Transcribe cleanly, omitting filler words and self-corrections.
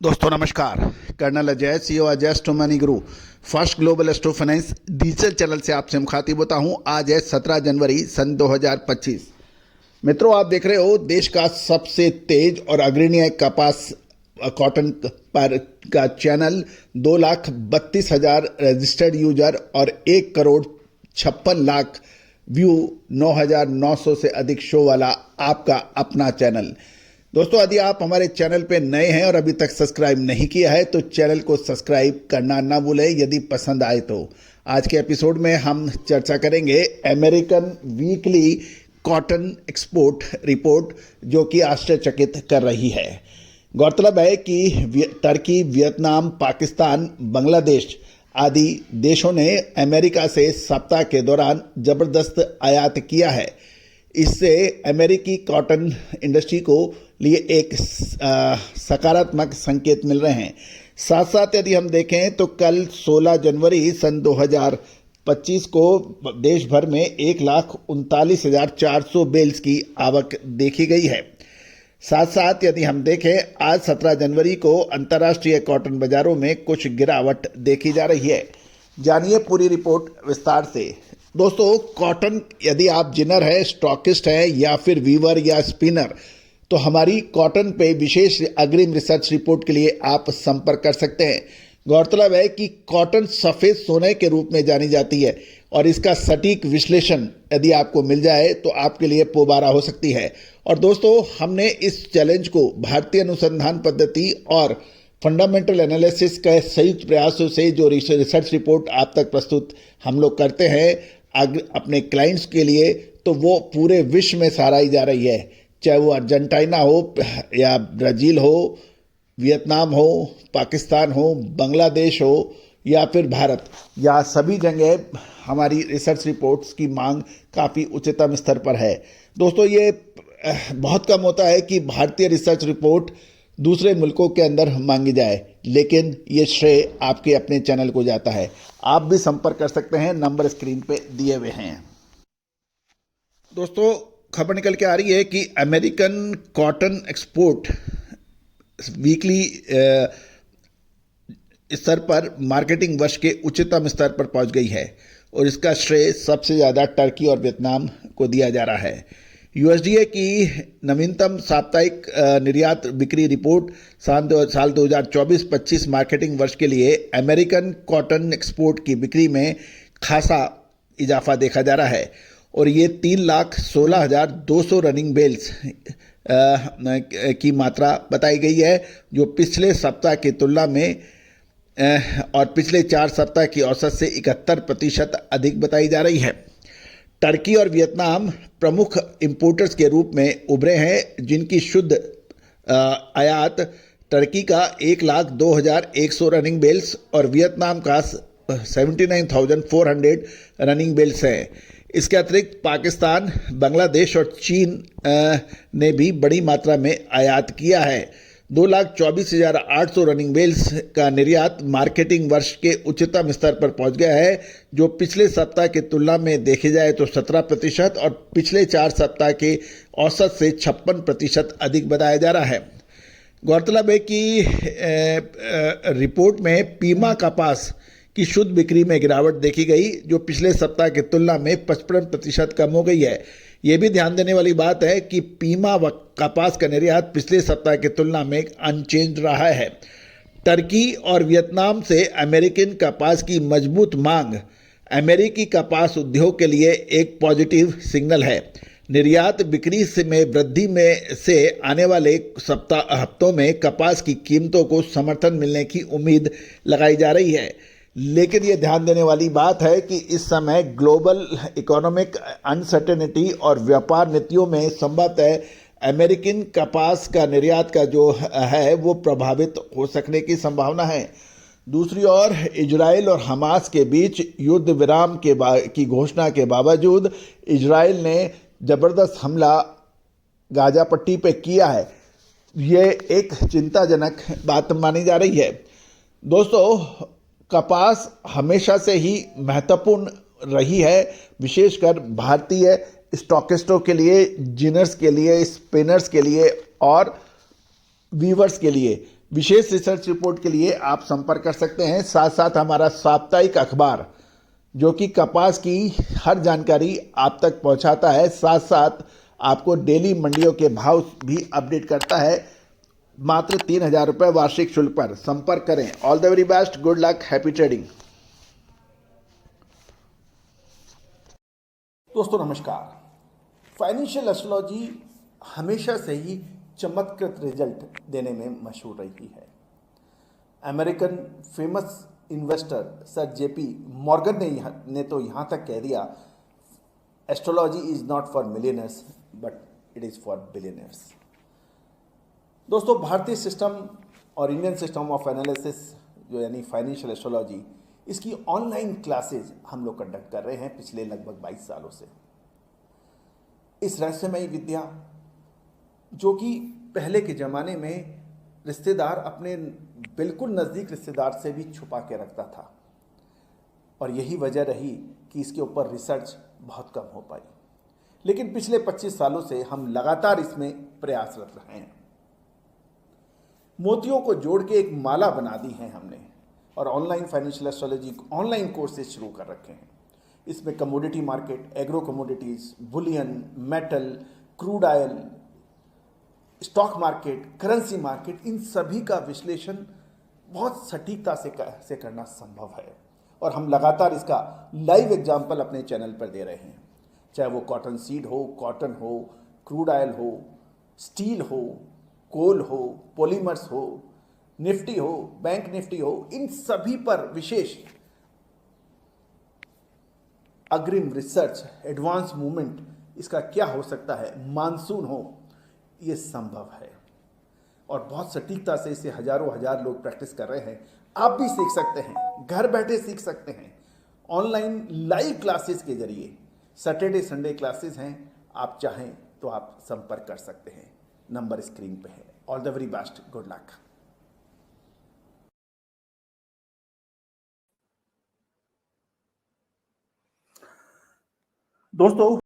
दोस्तों नमस्कार। Colonel Ajay CEO Ajay astro money guru first global astro finance digital channel से आपसे मुखातिब होता हूं। आज है 17 जनवरी सन 2025। मित्रों, आप देख रहे हो देश का सबसे तेज और अग्रणी कपास कॉटन पर का चैनल 2,32,000 रजिस्टर्ड यूजर और 1,56,00,000 व्यू, 9,900 से अधिक शो वाला आपका अपना चैनल। दोस्तों, यदि आप हमारे चैनल पे नए हैं और अभी तक सब्सक्राइब नहीं किया है तो चैनल को सब्सक्राइब करना ना भूलें। यदि पसंद आए तो आज के एपिसोड में हम चर्चा करेंगे American weekly cotton export report, जो कि आश्चर्यचकित कर रही है। गौरतलब है कि तुर्की, वियतनाम, पाकिस्तान, बांग्लादेश आदि देशों ने अमेरिका से सप्ताह के दौरान जबरदस्त आयात किया है। इससे अमेरिकी कॉटन इंडस्ट्री को लिए एक सकारात्मक संकेत मिल रहे हैं। साथ साथ यदि हम देखें तो कल 16 जनवरी सन 2025 को देश भर में 1,39,400 बेल्स की आवक देखी गई है। साथ साथ यदि हम देखें आज 17 जनवरी को अंतर्राष्ट्रीय कॉटन बाजारों में कुछ गिरावट देखी जा रही है। जानिए पूरी रिपोर्ट विस्तार से। दोस्तों, कॉटन यदि आप जिनर है, स्टॉकिस्ट है या फिर वीवर या स्पिनर, तो हमारी कॉटन पे विशेष अग्रिम रिसर्च रिपोर्ट के लिए आप संपर्क कर सकते हैं। गौरतलब है कि कॉटन सफ़ेद सोने के रूप में जानी जाती है और इसका सटीक विश्लेषण यदि आपको मिल जाए तो आपके लिए पोबारा हो सकती है। और दोस्तों, हमने इस चैलेंज को भारतीय अनुसंधान पद्धति और फंडामेंटल एनालिसिस के संयुक्त प्रयासों से जो रिसर्च रिपोर्ट आप तक प्रस्तुत हम लोग करते हैं अपने क्लाइंट्स के लिए, तो वो पूरे विश्व में सराही जा रही है। चाहे वो अर्जेंटीना हो या ब्राज़ील हो, वियतनाम हो, पाकिस्तान हो, बांग्लादेश हो या फिर भारत, या सभी जगह हमारी रिसर्च रिपोर्ट्स की मांग काफ़ी उच्चतम स्तर पर है। दोस्तों, ये बहुत कम होता है कि भारतीय रिसर्च रिपोर्ट दूसरे मुल्कों के अंदर मांगी जाए, लेकिन ये श्रेय आपके अपने चैनल को जाता है। आप भी संपर्क कर सकते हैं, नंबर स्क्रीन पे दिए हुए हैं। दोस्तों, खबर निकल के आ रही है कि अमेरिकन कॉटन एक्सपोर्ट वीकली स्तर पर मार्केटिंग वर्ष के उच्चतम स्तर पर पहुंच गई है और इसका श्रेय सबसे ज़्यादा टर्की और वियतनाम को दिया जा रहा है। यूएसडीए की नवीनतम साप्ताहिक निर्यात बिक्री रिपोर्ट साल 2024-25 मार्केटिंग वर्ष के लिए अमेरिकन कॉटन एक्सपोर्ट की बिक्री में खासा इजाफा देखा जा रहा है और ये 3,16,200 रनिंग बेल्स की मात्रा बताई गई है, जो पिछले सप्ताह की तुलना में और पिछले 4 सप्ताह की औसत से 71% अधिक बताई जा रही है। टर्की और वियतनाम प्रमुख इंपोर्टर्स के रूप में उभरे हैं, जिनकी शुद्ध आयात टर्की का 1,02,100 रनिंग बेल्स और वियतनाम का 79,400 रनिंग बेल्स हैं। इसके अतिरिक्त पाकिस्तान, बांग्लादेश और चीन ने भी बड़ी मात्रा में आयात किया है। 2,24,800 रनिंग बेल्स का निर्यात मार्केटिंग वर्ष के उच्चतम स्तर पर पहुंच गया है, जो पिछले सप्ताह की तुलना में देखे जाए तो 17% और पिछले 4 सप्ताह के औसत से 56% अधिक बताया जा रहा है। गौरतलब है कि रिपोर्ट में पीमा कपास की शुद्ध बिक्री में गिरावट देखी गई, जो पिछले सप्ताह की तुलना में 55% कम हो गई है। ये भी ध्यान देने वाली बात है कि पीमा व कपास का निर्यात पिछले सप्ताह की तुलना में अनचेंज रहा है। टर्की और वियतनाम से अमेरिकन कपास की मजबूत मांग अमेरिकी कपास उद्योग के लिए एक पॉजिटिव सिग्नल है। निर्यात बिक्री में वृद्धि में से आने वाले हफ्तों में कपास की कीमतों को समर्थन मिलने की उम्मीद लगाई जा रही है। लेकिन ये ध्यान देने वाली बात है कि इस समय ग्लोबल इकोनॉमिक अनसर्टेनिटी और व्यापार नीतियों में संभवतः अमेरिकन कपास का निर्यात का जो है वो प्रभावित हो सकने की संभावना है। दूसरी ओर इजराइल और हमास के बीच युद्ध विराम की घोषणा के बावजूद इजराइल ने जबरदस्त हमला गाजा पट्टी पे किया है। ये एक चिंताजनक बात मानी जा रही है। दोस्तों, कपास हमेशा से ही महत्वपूर्ण रही है, विशेषकर भारतीय स्टॉकिस्टों के लिए, जिनर्स के लिए, स्पिनर्स के लिए और वीवर्स के लिए। विशेष रिसर्च रिपोर्ट के लिए आप संपर्क कर सकते हैं। साथ साथ हमारा साप्ताहिक अखबार जो कि कपास की हर जानकारी आप तक पहुंचाता है, साथ साथ आपको डेली मंडियों के भाव भी अपडेट करता है। मात्र 3,000 रुपये वार्षिक शुल्क पर संपर्क करें। All the very best, good luck, happy trading. दोस्तों नमस्कार। फाइनेंशियल एस्ट्रोलॉजी हमेशा से ही चमत्कृत रिजल्ट देने में मशहूर रही है। American famous investor sir JP Morgan ने तो यहाँ तक कह दिया, astrology is not for millionaires but it is for billionaires. दोस्तों भारतीय सिस्टम और इंडियन सिस्टम ऑफ एनालिसिस जो यानी फाइनेंशियल एस्ट्रोलॉजी, इसकी ऑनलाइन क्लासेज हम लोग कंडक्ट कर रहे हैं पिछले लगभग 22 सालों से। इस रहस्यमयी विद्या जो कि पहले के ज़माने में रिश्तेदार अपने बिल्कुल नज़दीक रिश्तेदार से भी छुपा के रखता था, और यही वजह रही कि इसके ऊपर रिसर्च बहुत कम हो पाई। लेकिन पिछले 25 सालों से हम लगातार इसमें प्रयासरत रहे हैं। मोतियों को जोड़ के एक माला बना दी है हमने, और online financial astrology online courses शुरू कर रखे हैं। इसमें commodity market, agro commodities, bullion, metal, crude oil, stock market, currency market, इन सभी का विश्लेषण बहुत सटीकता से करना संभव है, और हम लगातार इसका लाइव एग्जाम्पल अपने चैनल पर दे रहे हैं। चाहे वो कॉटन सीड हो, कॉटन हो, क्रूड ऑयल हो, स्टील हो, कोल हो, पॉलीमर्स हो, निफ्टी हो, बैंक निफ्टी हो, इन सभी पर विशेष अग्रिम रिसर्च, एडवांस मूवमेंट इसका क्या हो सकता है, मानसून हो, ये संभव है। और बहुत सटीकता से इसे हजारों हजार लोग प्रैक्टिस कर रहे हैं। आप भी सीख सकते हैं, घर बैठे सीख सकते हैं, ऑनलाइन लाइव क्लासेस के जरिए। सैटरडे संडे क्लासेस हैं, आप चाहें तो आप संपर्क कर सकते हैं, नंबर स्क्रीन पे है। All the very best, good luck. दोस्तों